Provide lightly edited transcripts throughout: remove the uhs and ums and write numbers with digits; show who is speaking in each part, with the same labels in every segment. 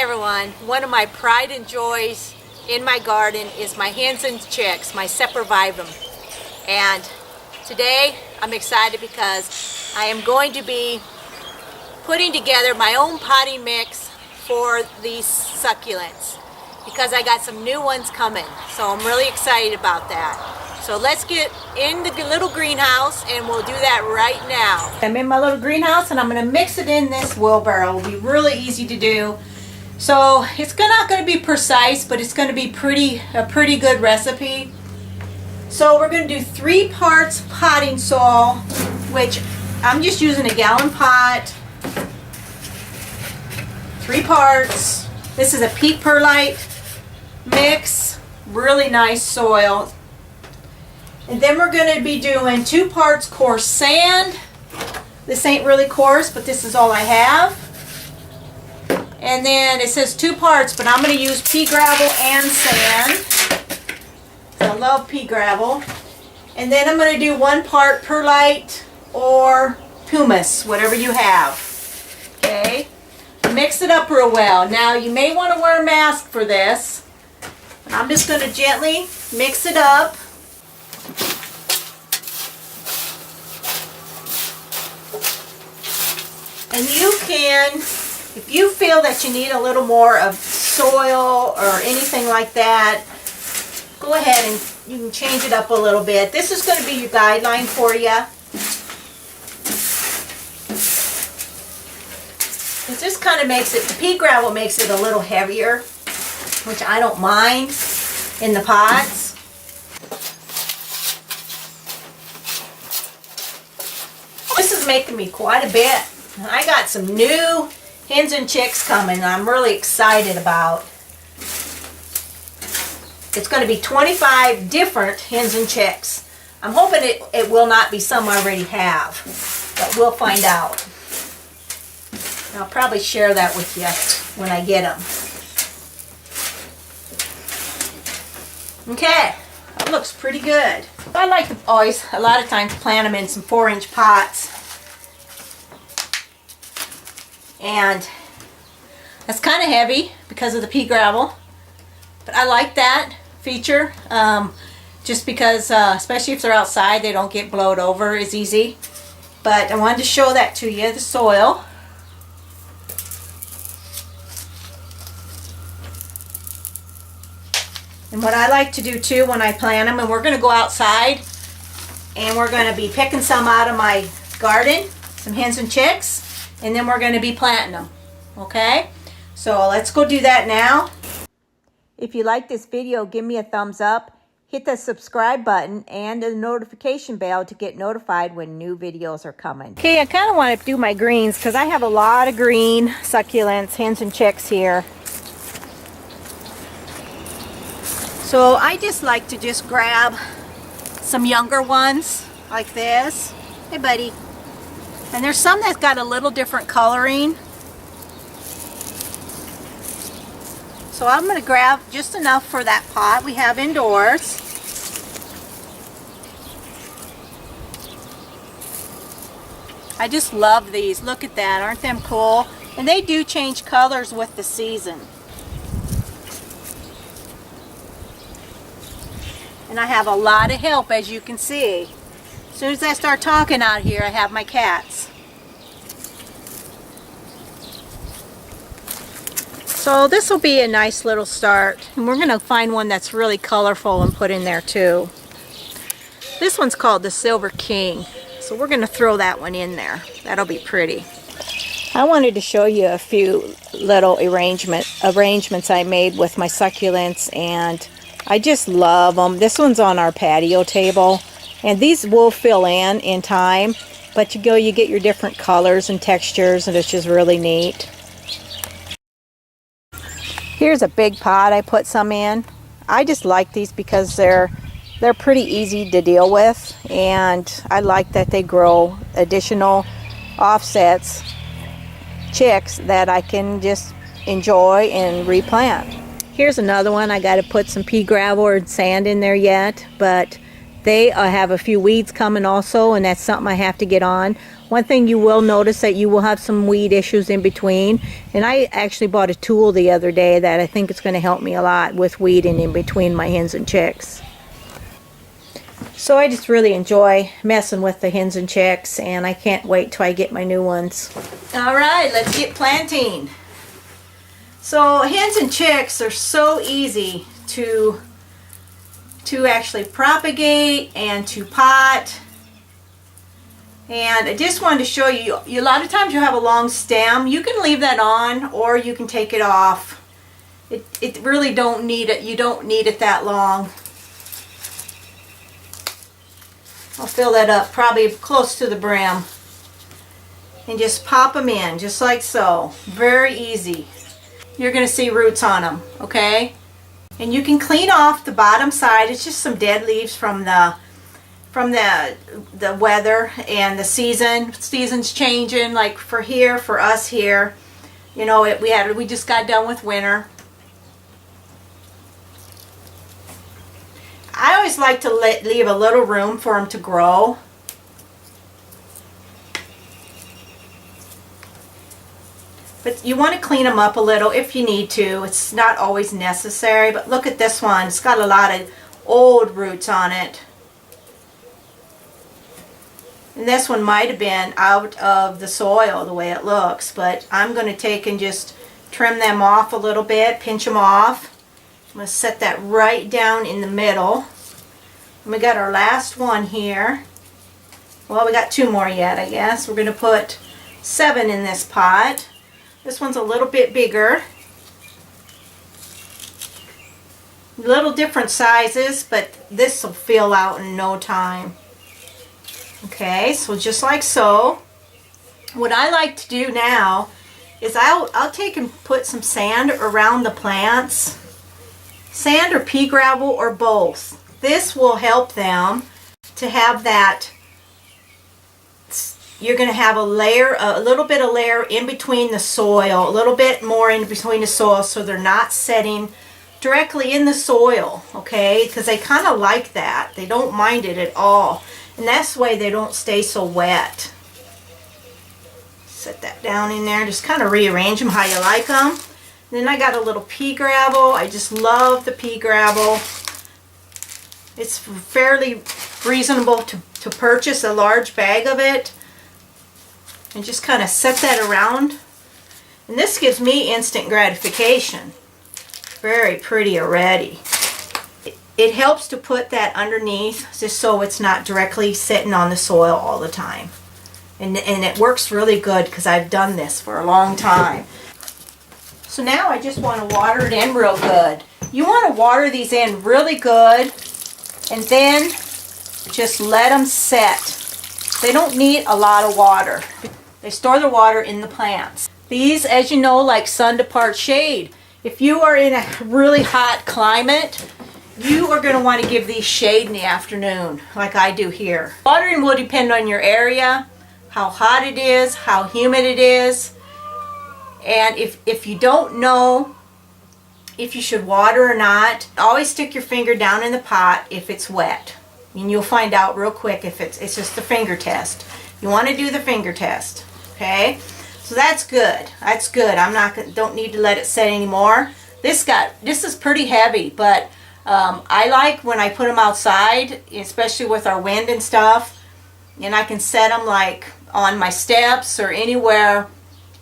Speaker 1: Hi everyone. One of my pride and joys in my garden is my hens and chicks, my Sempervivum. And today I'm excited because I am going to be putting together my own potting mix for these succulents because I got some new ones coming. So I'm really excited about that. So let's get in the little greenhouse and we'll do that right now. I'm in my little greenhouse and I'm going to mix it in this wheelbarrow. It'll be really easy to do. So it's not going to be precise, but it's going to be a pretty good recipe. So we're going to do 3 parts potting soil, which I'm just using a gallon pot. 3 parts. This is a peat perlite mix, really nice soil. And then we're going to be doing 2 parts coarse sand. This ain't really coarse, but this is all I have. And then it says 2 parts, but I'm going to use pea gravel and sand. I love pea gravel. And then I'm going to do 1 part perlite or pumice, whatever you have. Okay? Mix it up real well. Now you may want to wear a mask for this. I'm just going to gently mix it up. And you can, if you feel that you need a little more of soil or anything like that, go ahead and you can change it up a little bit. This is going to be your guideline for you. This kind of makes it, the pea gravel makes it a little heavier, which I don't mind in the pots. This is making me quite a bit. I got some new hens and chicks coming I'm really excited about. It's going to be 25 different hens and chicks. I'm hoping it will not be some I already have, but we'll find out. I'll probably share that with you when I get them. Okay, that looks pretty good. I like to always, a lot of times, plant them in some 4-inch pots. And that's kind of heavy because of the pea gravel, but I like that feature just because especially if they're outside, they don't get blowed over as easy. But I wanted to show that to you, the soil. And what I like to do too when I plant them, and we're going to go outside and we're going to be picking some out of my garden, some hens and chicks. And then we're going to be planting them. Okay? So let's go do that now. If you like this video, give me a thumbs up. Hit the subscribe button and the notification bell to get notified when new videos are coming. Okay, I kind of want to do my greens because I have a lot of green succulents, hens and chicks here. So I just like to just grab some younger ones like this. Hey, buddy. And there's some that's got a little different coloring. So I'm going to grab just enough for that pot we have indoors. I just love these. Look at that. Aren't them cool? And they do change colors with the season. And I have a lot of help, as you can see. As soon as I start talking out here, I have my cats. So this will be a nice little start. And we're going to find one that's really colorful and put in there too. This one's called the Silver King. So we're going to throw that one in there. That'll be pretty. I wanted to show you a few little arrangements I made with my succulents, and I just love them. This one's on our patio table. And these will fill in time, but you get your different colors and textures, and it's just really neat. Here's a big pot I put some in. I just like these because they're pretty easy to deal with, and I like that they grow additional offsets, chicks that I can just enjoy and replant. Here's another one. I got to put some pea gravel or sand in there yet, but they have a few weeds coming also, and that's something I have to get on. One thing you will notice that you will have some weed issues in between. And I actually bought a tool the other day that I think is going to help me a lot with weeding in between my hens and chicks. So I just really enjoy messing with the hens and chicks, and I can't wait till I get my new ones. All right, let's get planting. So hens and chicks are so easy to actually propagate and to pot. And I just wanted to show you, a lot of times you have a long stem. You can leave that on or you can take it off. It really don't need it. You don't need it that long. I'll fill that up probably close to the brim. And just pop them in just like so. Very easy. You're going to see roots on them, okay? And you can clean off the bottom side. It's just some dead leaves from the weather and the season's changing. Like for us here, you know, we just got done with winter. I always like to leave a little room for them to grow. But you want to clean them up a little if you need to. It's not always necessary, but look at this one. It's got a lot of old roots on it. And this one might have been out of the soil the way it looks, but I'm going to take and just trim them off a little bit, pinch them off. I'm going to set that right down in the middle. And we got our last one here. Well, we got 2 more yet, I guess. We're going to put 7 in this pot. This one's a little bit bigger. Little different sizes, but this will fill out in no time. Okay, so just like so. What I like to do now is I'll take and put some sand around the plants. Sand or pea gravel or both. This will help them to have that. You're going to have a layer, a little bit of layer in between the soil, a little bit more in between the soil, so they're not setting directly in the soil, okay? Because they kind of like that. They don't mind it at all. And that's the way they don't stay so wet. Set that down in there. Just kind of rearrange them how you like them. Then I got a little pea gravel. I just love the pea gravel. It's fairly reasonable to purchase a large bag of it. And just kind of set that around. And this gives me instant gratification. Very pretty already. It helps to put that underneath just so it's not directly sitting on the soil all the time. And it works really good because I've done this for a long time. So now I just want to water it in real good. You want to water these in really good and then just let them set. They don't need a lot of water. They store the water in the plants. These, as you know, like sun to part shade. If you are in a really hot climate, you are going to want to give these shade in the afternoon, like I do here. Watering will depend on your area, how hot it is, how humid it is. And if you don't know if you should water or not, always stick your finger down in the pot if it's wet. And you'll find out real quick if it's just the finger test. You want to do the finger test, okay? So that's good. That's good. Don't need to let it set anymore. This is pretty heavy, but I like when I put them outside, especially with our wind and stuff, and I can set them like on my steps or anywhere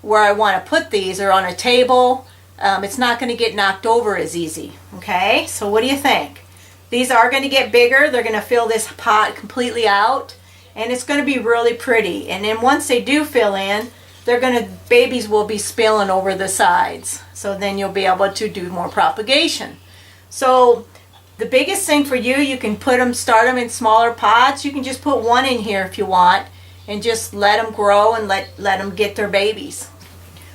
Speaker 1: where I want to put these, or on a table. It's not going to get knocked over as easy. Okay, so what do you think? These are going to get bigger. They're going to fill this pot completely out, and it's going to be really pretty. And then once they do fill in, babies will be spilling over the sides. So then you'll be able to do more propagation. So the biggest thing for you can start them in smaller pots. You can just put 1 in here if you want, and just let them grow and let them get their babies.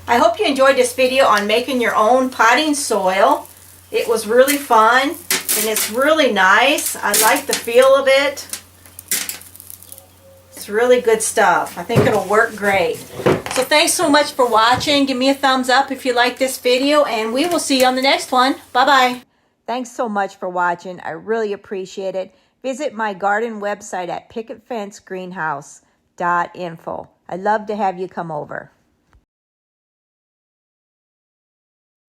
Speaker 1: I hope you enjoyed this video on making your own potting soil. It was really fun, and it's really nice. I like the feel of it. It's really good stuff. I think it'll work great. So thanks so much for watching. Give me a thumbs up if you like this video, and we will see you on the next one. Bye-bye. Thanks so much for watching. I really appreciate it. Visit my garden website at Picket Fence Greenhouse. I'd love to have you come over.